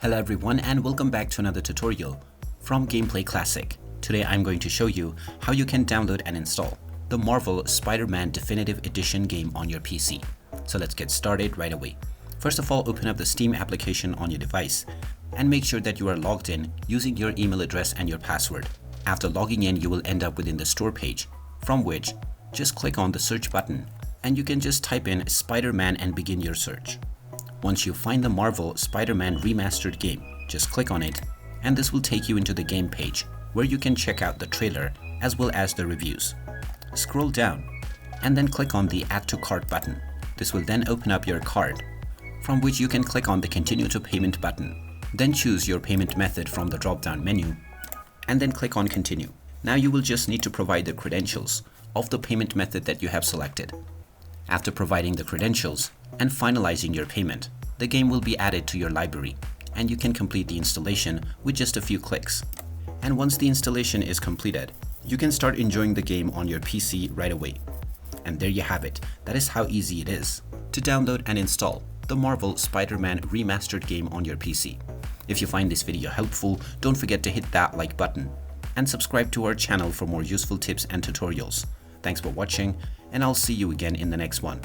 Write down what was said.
Hello everyone and welcome back to another tutorial from Gameplay Classic. Today I'm going to show you how you can download and install the Marvel Spider-Man Definitive Edition game on your PC. So let's get started right away. First of all, open up the Steam application on your device and make sure that you are logged in using your email address and your password. After logging in, you will end up within the store page, from which just click on the search button and you can just type in Spider-Man and begin your search. Once you find the Marvel Spider-Man Remastered game, just click on it and this will take you into the game page where you can check out the trailer as well as the reviews. Scroll down and then click on the Add to Cart button. This will then open up your cart, from which you can click on the Continue to Payment button. Then choose your payment method from the drop-down menu and then click on Continue. Now you will just need to provide the credentials of the payment method that you have selected. After providing the credentials and finalizing your payment, the game will be added to your library and you can complete the installation with just a few clicks. And once the installation is completed, you can start enjoying the game on your PC right away. And there you have it. That is how easy it is to download and install the Marvel Spider-Man Remastered game on your PC. If you find this video helpful, don't forget to hit that like button and subscribe to our channel for more useful tips and tutorials. Thanks for watching, and I'll see you again in the next one.